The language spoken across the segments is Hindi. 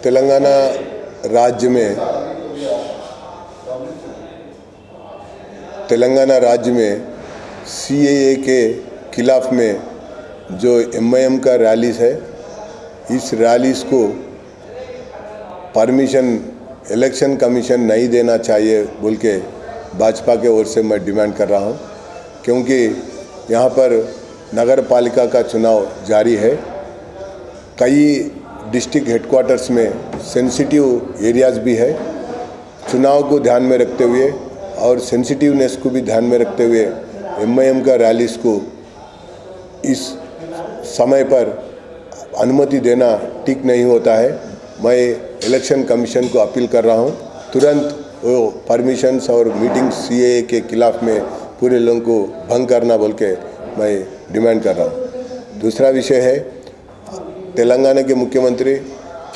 तेलंगाना राज्य में सीएए के खिलाफ में जो एमआईएम का रैलीज है, इस रैलीज को परमिशन इलेक्शन कमीशन नहीं देना चाहिए बोल के भाजपा के ओर से मैं डिमांड कर रहा हूँ, क्योंकि यहाँ पर नगर पालिका का चुनाव जारी है। कई डिस्ट्रिक्ट हेडक्वार्टर्स में सेंसिटिव एरियाज़ भी है। चुनाव को ध्यान में रखते हुए और सेंसिटिवनेस को भी ध्यान में रखते हुए एमआईएम का रैलीज को इस समय पर अनुमति देना ठीक नहीं होता है। मैं इलेक्शन कमीशन को अपील कर रहा हूं, तुरंत वो परमिशंस और मीटिंग सीएए के खिलाफ में पूरे लोगों को भंग करना बोल के मैं डिमांड कर रहा हूं। दूसरा विषय है, तेलंगाना के मुख्यमंत्री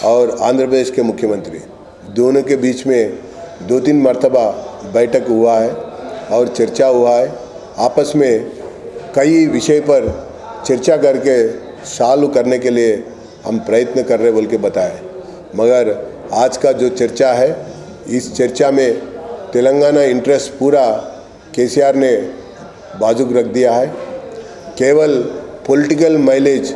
और आंध्र प्रदेश के मुख्यमंत्री दोनों के बीच में 2-3 मरतबा बैठक हुआ है और चर्चा हुआ है। आपस में कई विषय पर चर्चा करके सॉल्व करने के लिए हम प्रयत्न कर रहे बोल के बताए, मगर आज का जो चर्चा है, इस चर्चा में तेलंगाना इंटरेस्ट पूरा केसीआर ने बाजुक रख दिया है। केवल political mileage,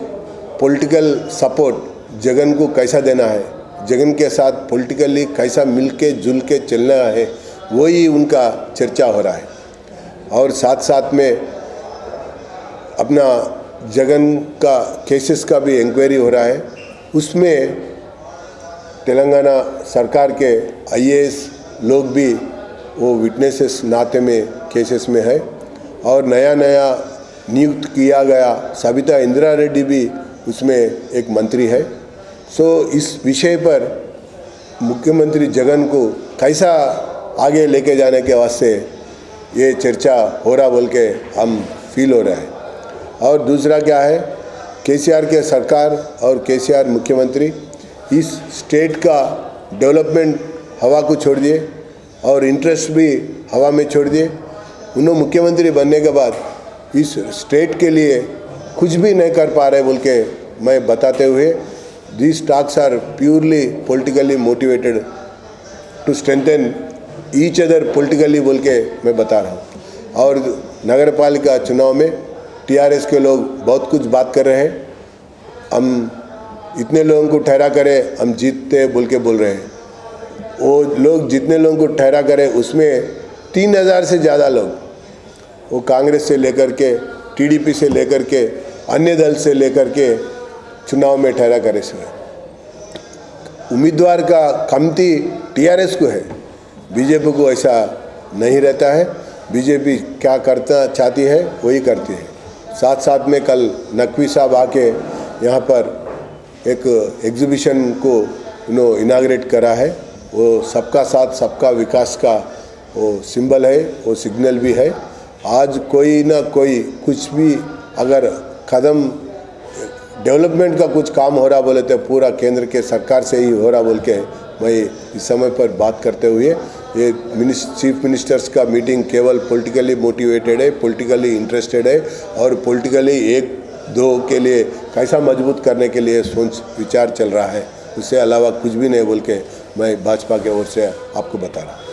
political support Jagan को कैसा देना है, जगन के साथ पॉलिटिकली कैसा मिलके जुल के चलना है, वही उनका चर्चा हो रहा है। और साथ साथ में अपना जगन का केसेस का भी इंक्वायरी हो रहा है। उसमें तेलंगाना सरकार के आईएएस लोग भी वो विटनेसेस नाते में केसेस में है और नया नियुक्त किया गया सविता इंदिरा रेड्डी भी उसमें एक मंत्री है। सो इस विषय पर मुख्यमंत्री जगन को कैसा आगे लेके जाने के वास्ते ये चर्चा हो रहा बोल के हम फील हो रहा है। और दूसरा क्या है, केसीआर के सरकार और केसीआर मुख्यमंत्री इस स्टेट का डेवलपमेंट हवा को छोड़ दिए और इंटरेस्ट भी हवा में छोड़ दिए। उन्होंने मुख्यमंत्री बनने के बाद इस स्टेट के लिए कुछ भी नहीं कर पा रहे बोल के मैं बताते हुए, this talks are purely politically motivated to strengthen each other politically बोल के मैं बता रहा हूँ। और नगर पालिका चुनाव में टीआरएस के लोग बहुत कुछ बात कर रहे हैं, हम इतने लोगों को ठहरा करें, हम जीतते बोल के बोल रहे हैं। वो लोग जितने लोगों को ठहरा करें उसमें 3000 से ज़्यादा लोग वो कांग्रेस से लेकर के, टीडीपी से लेकर के, अन्य दल से लेकर के चुनाव में ठहरा करे हुए। उम्मीदवार का कमती टीआरएस को है, बीजेपी को ऐसा नहीं रहता है। बीजेपी क्या करना चाहती है वही करती है। साथ साथ में कल नकवी साहब आके यहाँ पर एक एग्जीबिशन को इनाग्रेट करा है। वो सबका साथ सबका विकास का वो सिंबल है, वो सिग्नल भी है। आज कोई ना कोई कुछ भी अगर कदम डेवलपमेंट का कुछ काम हो रहा बोले तो पूरा केंद्र के सरकार से ही हो रहा बोल के मैं इस समय पर बात करते हुए, ये चीफ मिनिस्टर्स का मीटिंग केवल पॉलिटिकली मोटिवेटेड है, पॉलिटिकली इंटरेस्टेड है और पॉलिटिकली 1-2 के लिए कैसा मजबूत करने के लिए सोच विचार चल रहा है। उससे अलावा कुछ भी नहीं बोल के मैं भाजपा के ओर से आपको बता रहा हूँ।